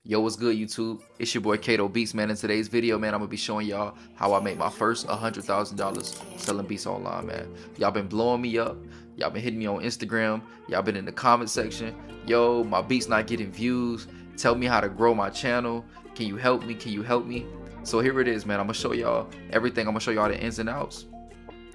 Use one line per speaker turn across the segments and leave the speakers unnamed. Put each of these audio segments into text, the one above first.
Yo, what's good, YouTube? It's your boy Kadobeats, man. In today's video, man, I'm gonna be showing y'all how I make my first $100,000 selling beats online, man. Y'all been blowing me up. Y'all been hitting me on Instagram. Y'all been in the comment section. Yo, my beats not getting views. Tell me how to grow my channel. Can you help me? Can you help me? So here it is, man. I'm gonna show y'all everything. I'm gonna show y'all the ins and outs.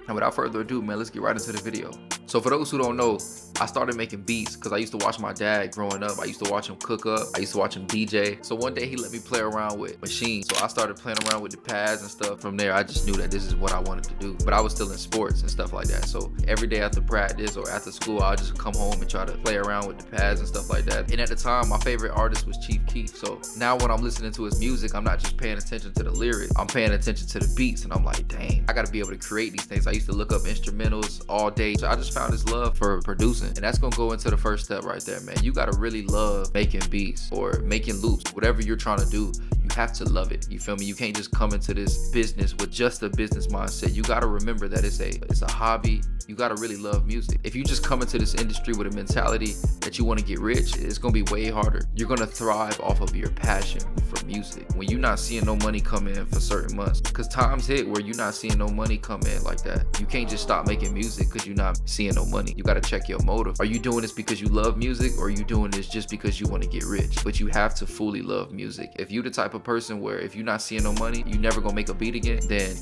And without further ado, man, let's get right into the video. So for those who don't know, I started making beats because I used to watch my dad growing up. I used to watch him cook up. I used to watch him DJ. So one day he let me play around with machines. So I started playing around with the pads and stuff. From there, I just knew that this is what I wanted to do. But I was still in sports and stuff like that. So every day after practice or after school, I'll just come home and try to play around with the pads and stuff like that. And at the time, my favorite artist was Chief Keef. So now when I'm listening to his music, I'm not just paying attention to the lyrics. I'm paying attention to the beats. And I'm like, dang, I got to be able to create these things. I used to look up instrumentals all day. So I just found this love for producing. And that's gonna go into the first step right there, man. You gotta really love making beats or making loops, whatever you're trying to do. You have to love it. You feel me? You can't just come into this business with just a business mindset. You gotta remember that it's a hobby. You gotta really love music. If you just come into this industry with a mentality that you want to get rich, it's gonna be way harder. You're gonna thrive off of your passion for music. When you're not seeing no money come in for certain months, because times hit where you're not seeing no money come in like that. You can't just stop making music because you're not seeing no money. You gotta check your motive. Are you doing this because you love music, or are you doing this just because you want to get rich? But you have to fully love music. If you're the type of person where if you're not seeing no money, you never gonna make a beat again, then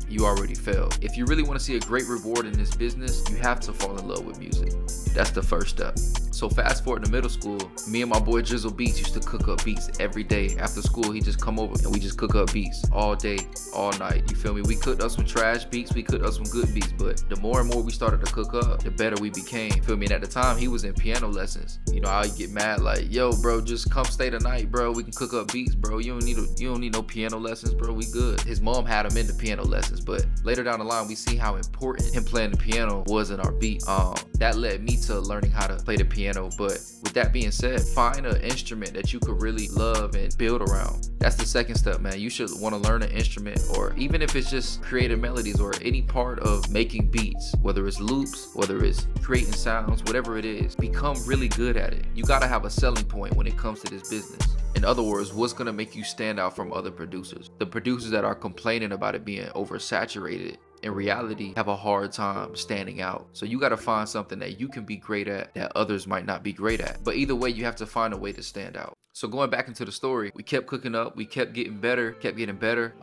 you already failed. If you really want to see a great reward in this business, you have to fall in love with music. That's the first step. So fast forward to middle school, me and my boy Drizzle Beats used to cook up beats every day. After school, he just come over and we just cook up beats all day, all night. You feel me? We cooked up some trash beats, we cooked up some good beats, but the more and more we started to cook up, the better we became. You feel me? And at the time, he was in piano lessons. You know, I'd get mad like, yo, bro, just come stay tonight, bro. We can cook up beats, bro. You don't need no piano lessons, bro. We good. His mom had him into piano lessons, but later down the line, we see how important him playing the piano was in our beat. That led me to learning how to play the piano. But with that being said, find an instrument that you could really love and build around. That's the second step, man. You should want to learn an instrument, or even if it's just creative melodies or any part of making beats, whether it's loops, whether it's creating sounds, whatever it is, become really good at it. You got to have a selling point when it comes to this business. In other words, what's going to make you stand out from other producers? The producers that are complaining about it being oversaturated, in reality, have a hard time standing out. So you got to find something that you can be great at that others might not be great at. But either way, you have to find a way to stand out. So going back into the story, we kept cooking up, we kept getting better.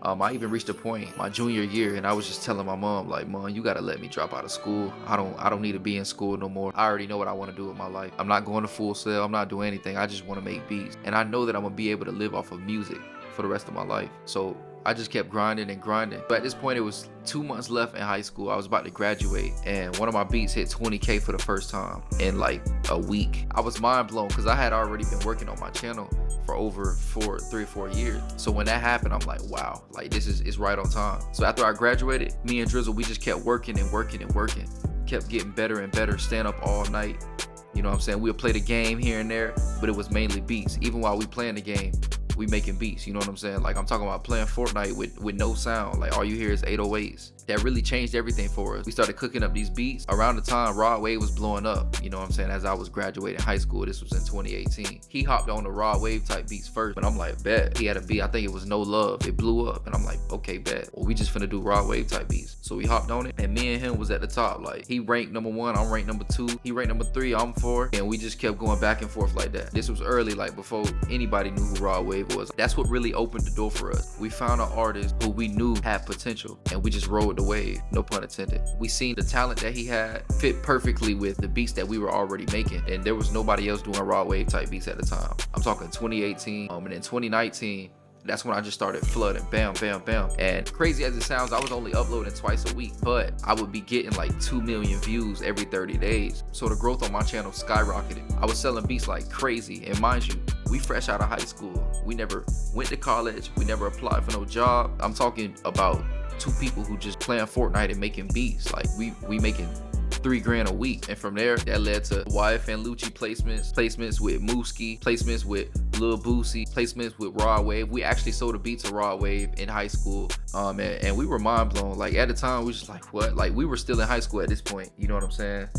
I even reached a point my junior year, and I was just telling my mom, like, Mom, you gotta let me drop out of school. I don't need to be in school no more. I already know what I want to do with my life. I'm not going to Full Sail. I'm not doing anything. I just want to make beats, and I know that I'm gonna be able to live off of music for the rest of my life. So I just kept grinding and grinding. But at this point, it was 2 months left in high school. I was about to graduate, and one of my beats hit 20K for the first time in like a week. I was mind blown because I had already been working on my channel for over 3 or 4 years. So when that happened, I'm like, wow, like it's right on time. So after I graduated, me and Drizzle, we just kept working and working and working. Kept getting better and better, staying up all night. You know what I'm saying? We'll play the game here and there, but it was mainly beats. Even while we playing the game, we making beats, you know what I'm saying? Like, I'm talking about playing Fortnite with no sound. Like, all you hear is 808s. That really changed everything for us. We started cooking up these beats around the time Rod Wave was blowing up, you know what I'm saying? As I was graduating high school, this was in 2018. He hopped on the Rod Wave type beats first, but I'm like, bet. He had a beat, I think it was No Love. It blew up, and I'm like, okay, bet. Well, we just finna do Rod Wave type beats. So we hopped on it, and me and him was at the top. Like, he ranked #1, I'm ranked #2. He ranked #3, I'm 4, and we just kept going back and forth like that. This was early, like before anybody knew who Rod Wave was. That's what really opened the door for us. We found an artist who we knew had potential, and we just rode the wave, no pun intended. We seen the talent that he had fit perfectly with the beats that we were already making, and there was nobody else doing Raw Wave type beats at the time. I'm talking 2018, and in 2019, that's when I just started flooding, bam, bam, bam. And crazy as it sounds, I was only uploading twice a week, but I would be getting like 2 million views every 30 days. So the growth on my channel skyrocketed. I was selling beats like crazy. And mind you, we fresh out of high school. We never went to college. We never applied for no job. I'm talking about 2 people who just playing Fortnite and making beats. Like we making $3 grand a week. And from there, that led to YFN Lucci placements with Mooski, placements with Lil Boosie, placements with Raw Wave. We actually sold a beat to Raw Wave in high school. And we were mind blown. Like, at the time, we was just like, what? Like, we were still in high school at this point. You know what I'm saying?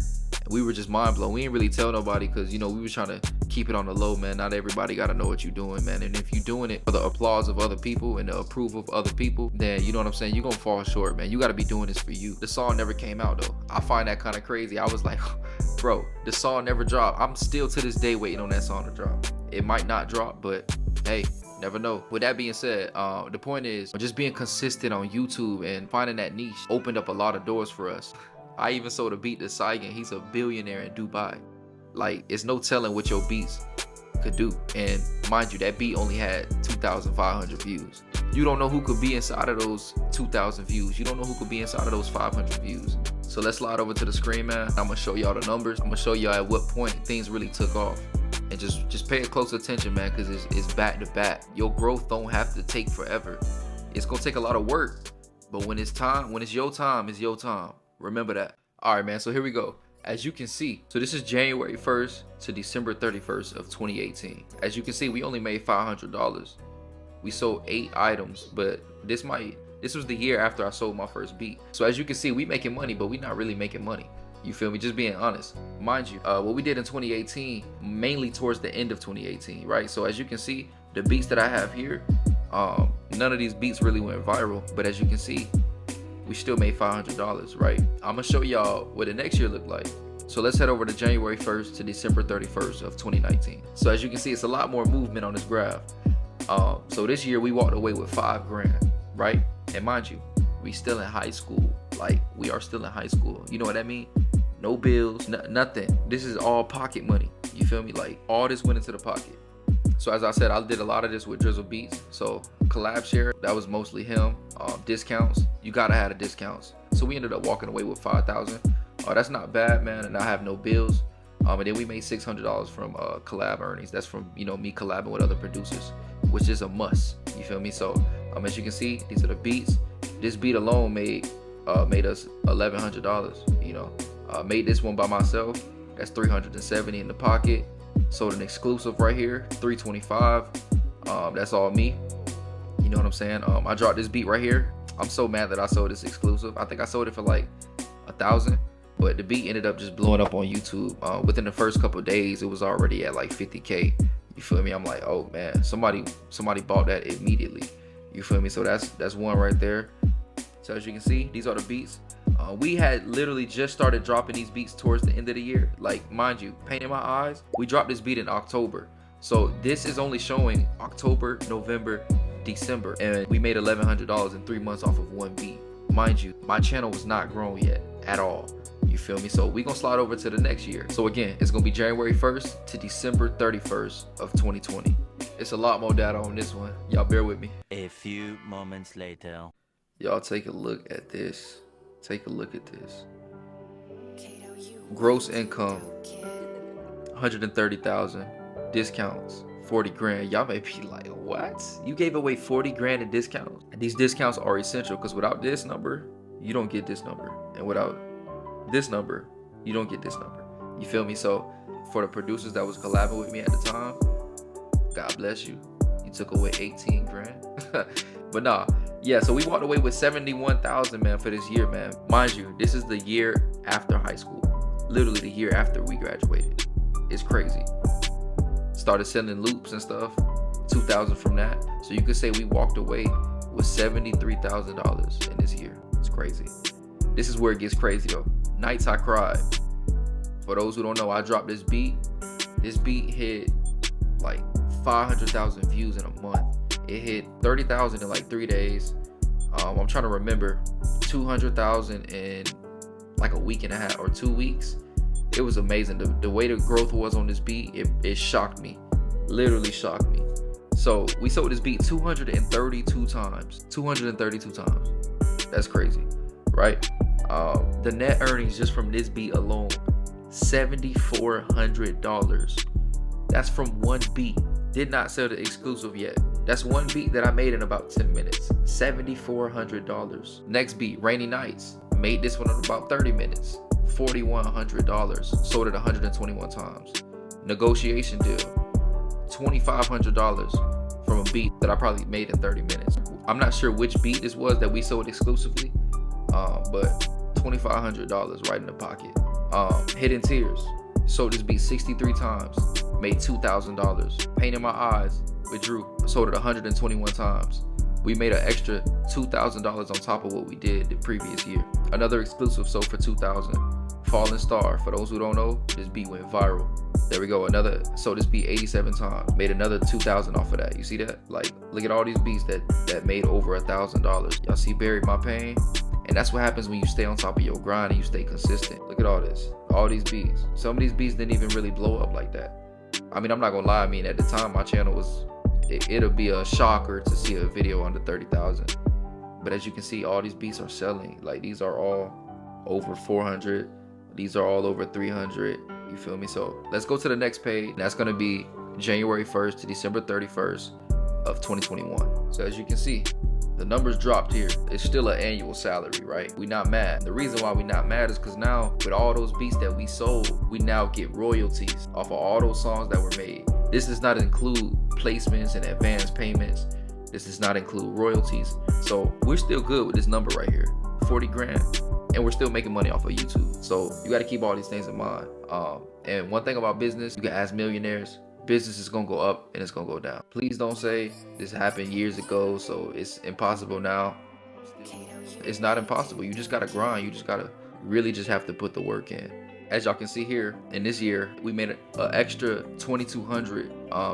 We were just mind blown. We didn't really tell nobody because, you know, we were trying to keep it on the low, man. Not everybody got to know what you're doing, man. And if you're doing it for the applause of other people and the approval of other people, then you know what I'm saying, you're going to fall short, man. You got to be doing this for you. The song never came out, though. I find that kind of crazy. I was like, bro, the song never dropped. I'm still to this day waiting on that song to drop. It might not drop, but hey, never know. With that being said, the point is just being consistent on YouTube and finding that niche opened up a lot of doors for us. I even sold a beat to Saigon. He's a billionaire in Dubai. Like, it's no telling what your beats could do. And mind you, that beat only had 2,500 views. You don't know who could be inside of those 2,000 views. You don't know who could be inside of those 500 views. So let's slide over to the screen, man. I'm gonna show y'all the numbers. I'm gonna show y'all at what point things really took off. And just pay close attention, man, because it's back to back. Your growth don't have to take forever. It's gonna take a lot of work, but when it's time, when it's your time, it's your time. Remember that. All right, man, so here we go. As you can see, so this is January 1st to December 31st of 2018. As you can see, we only made $500. We sold 8 items, but this was the year after I sold my first beat. So as you can see, we making money, but we not really making money. You feel me? Just being honest. Mind you, what we did in 2018, mainly towards the end of 2018, right? So as you can see, the beats that I have here, none of these beats really went viral, but as you can see, we still made $500, right? I'm gonna show y'all what the next year looked like. So let's head over to January 1st to December 31st of 2019. So as you can see, it's a lot more movement on this graph. So this year we walked away with $5 grand, right? And mind you, we still in high school. Like, we are still in high school. You know what I mean? No bills, nothing. This is all pocket money. You feel me? Like, all this went into the pocket. So as I said, I did a lot of this with Drizzle Beats. So collab share, that was mostly him. Discounts, you gotta have the discounts. So we ended up walking away with 5,000. That's not bad, man. And I have no bills. And then we made $600 from collab earnings. That's from, you know, me collabing with other producers, which is a must. You feel me? So as you can see, these are the beats. This beat alone made us $1,100. You know, made this one by myself. That's $370 in the pocket. Sold an exclusive right here, $325. That's all me. You know what I'm saying? I dropped this beat right here. I'm so mad that I sold this exclusive. I think I sold it for like 1,000, but the beat ended up just blowing up on YouTube. Within the first couple of days, it was already at like 50K. You feel me? I'm like, oh man, somebody bought that immediately. You feel me? So that's one right there. So as you can see, these are the beats. We had literally just started dropping these beats towards the end of the year. Like, mind you, Painting My Eyes, we dropped this beat in October. So this is only showing October, November, December, and we made $1,100 in 3 months off of one beat. Mind you, my channel was not grown yet at all. You feel me? So we gonna slide over to the next year. So again, it's gonna be January 1st to December 31st of 2020. It's a lot more data on this one. Y'all bear with me.
A few moments later.
Y'all take a look at this. Take a look at this. Gross income, 130,000. Discounts, 40 grand. Y'all may be like, what? You gave away 40 grand in discounts? And these discounts are essential, because without this number, you don't get this number. And without this number, you don't get this number. You feel me? So for the producers that was collabing with me at the time, God bless you. You took away 18 grand. But nah, yeah, so we walked away with 71,000, man, for this year, man. Mind you, this is the year after high school. Literally the year after we graduated. It's crazy. Started selling loops and stuff, 2,000 from that. So you could say we walked away with $73,000 in this year. It's crazy. This is where it gets crazy though. Nights I Cried. For those who don't know, I dropped this beat. This beat hit like 500,000 views in a month. It hit 30,000 in like 3 days. I'm trying to remember, 200,000 in like a week and a half or 2 weeks. It was amazing. The way the growth was on this beat, it shocked me. Literally shocked me. So we sold this beat 232 times. 232 times. That's crazy, right? The net earnings just from this beat alone, $7,400. That's from one beat. Did not sell the exclusive yet. That's one beat that I made in about 10 minutes. $7,400. Next beat, Rainy Nights. Made this one in about 30 minutes. $4,100. Sold it 121 times. Negotiation Deal. $2,500 from a beat that I probably made in 30 minutes. I'm not sure which beat this was that we sold exclusively, but $2,500 right in the pocket. Hidden Tears. Sold this beat 63 times. Made $2,000. Pain in My Eyes with Drew. Sold it 121 times. We made an extra $2,000 on top of what we did the previous year. Another exclusive sold for $2,000. Falling Star. For those who don't know, this beat went viral. There we go. Another. Sold this beat 87 times. Made another $2,000 off of that. You see that? Like, look at all these beats that made over $1,000. Y'all see Buried My Pain? And that's what happens when you stay on top of your grind and you stay consistent. Look at all this. All these beats. Some of these beats didn't even really blow up like that. I mean, I'm not gonna lie. I mean, at the time, my channel was, it'll be a shocker to see a video under 30,000. But as you can see, all these beats are selling. Like, these are all over 400. These are all over 300. You feel me? So let's go to the next page. That's gonna be January 1st to December 31st of 2021. So as you can see, the numbers dropped here. It's still an annual salary, right? We not mad. The reason why we not mad is because now with all those beats that we sold, we now get royalties off of all those songs that were made. This does not include placements and advance payments. This does not include royalties. So we're still good with this number right here, 40 grand. And we're still making money off of YouTube. So you got to keep all these things in mind. And one thing about business, you can ask millionaires, business is gonna go up and it's gonna go down. Please don't say this happened years ago, so it's impossible now. It's not impossible. You just gotta grind. You just gotta really just have to put the work in. As y'all can see here, in this year, we made an extra 2,200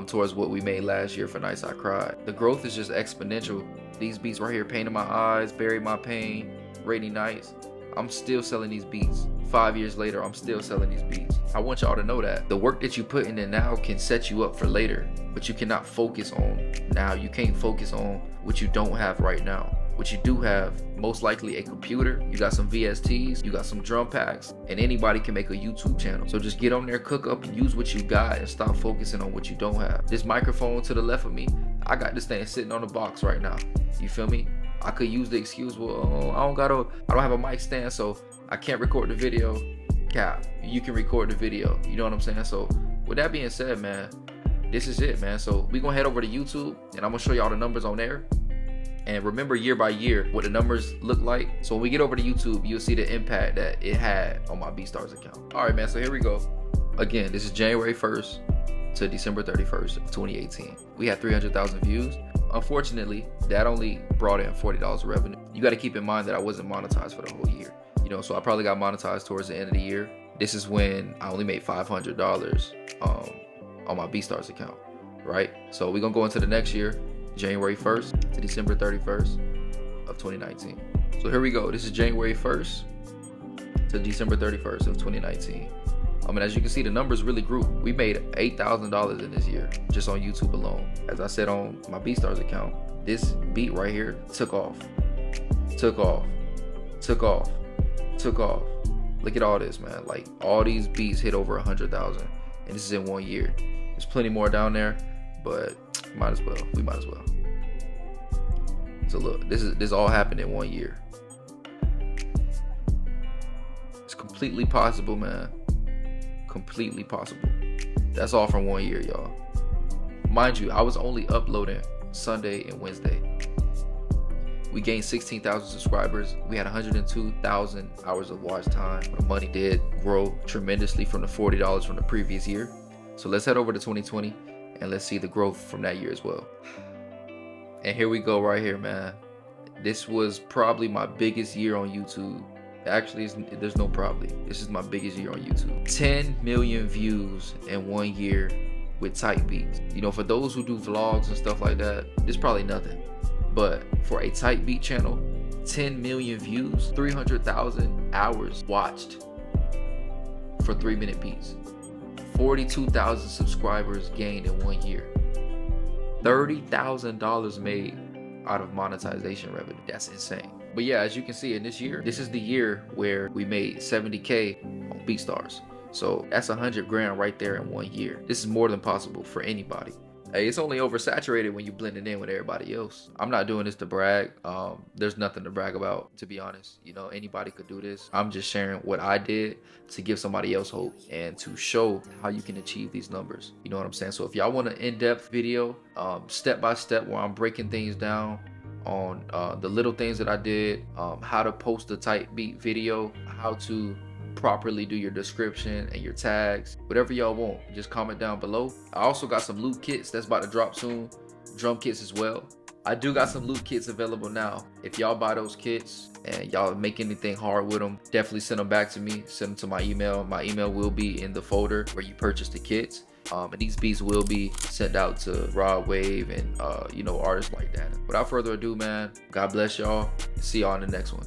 towards what we made last year for Nights I Cried. The growth is just exponential. These beats right here, Pain in My Eyes, Buried My Pain, Rainy Nights, I'm still selling these beats. 5 years later, I'm still selling these beats. I want y'all to know that the work that you put in now can set you up for later, but you cannot focus on now. You can't focus on what you don't have right now. What you do have, most likely a computer, you got some VSTs, you got some drum packs, and anybody can make a YouTube channel. So just get on there, cook up, and use what you got and stop focusing on what you don't have. This microphone to the left of me, I got this thing sitting on the box right now. You feel me? I could use the excuse, well, I don't have a mic stand, so I can't record the video. Cap, you can record the video. You know what I'm saying? So with that being said, man, this is it, man. So we gonna head over to YouTube and I'm gonna show y'all the numbers on there. And remember year by year what the numbers look like. So when we get over to YouTube, you'll see the impact that it had on my BeatStars account. All right, man, so here we go. Again, this is January 1st to December 31st of 2018. We had 300,000 views. Unfortunately, that only brought in $40 of revenue. You got to keep in mind that I wasn't monetized for the whole year. You know, so I probably got monetized towards the end of the year. This is when I only made $500 on my BeatStars account, right? So we're gonna go into the next year, January 1st to December 31st of 2019. So here we go. This is January 1st to December 31st of 2019. I mean, as you can see, the numbers really grew. We made $8,000 in this year just on YouTube alone. As I said on my BeatStars account, this beat right here took off. Look at all this, man. Like, all these beats hit over 100,000, and this is in 1 year. There's plenty more down there, but we might as well. So look, this all happened in 1 year. It's completely possible, man. Completely possible. That's all from 1 year, y'all. Mind you, I was only uploading Sunday and Wednesday. We gained 16,000 subscribers. We had 102,000 hours of watch time. The money did grow tremendously from the $40 from the previous year. So let's head over to 2020 and let's see the growth from that year as well. And here we go right here, man. This was probably my biggest year on YouTube. Actually, there's no probably. This is my biggest year on YouTube. 10 million views in 1 year with tight beats. You know, for those who do vlogs and stuff like that, this probably nothing. But for a tight beat channel, 10 million views, 300,000 hours watched for 3-minute beats. 42,000 subscribers gained in 1 year. $30,000 made out of monetization revenue. That's insane. But yeah, as you can see in this year, this is the year where we made 70K on BeatStars. So that's 100 grand right there in 1 year. This is more than possible for anybody. Hey, it's only oversaturated when you blend it in with everybody else. I'm not doing this to brag. There's nothing to brag about, to be honest. You know, anybody could do this. I'm just sharing what I did to give somebody else hope and to show how you can achieve these numbers. You know what I'm saying? So if y'all want an in-depth video, step by step, where I'm breaking things down on the little things that I did, how to post a tight beat video, how to properly do your description and your tags, whatever y'all want, just comment down below. I also got some loot kits that's about to drop soon, drum kits as well. I do got some loot kits available now. If y'all buy those kits and y'all make anything hard with them, definitely send them back to me. Send them to my email. My email will be in the folder where you purchase the kits. And these beats will be sent out to Rod Wave and you know, artists like that. Without further ado, man, God bless y'all. See y'all in the next one.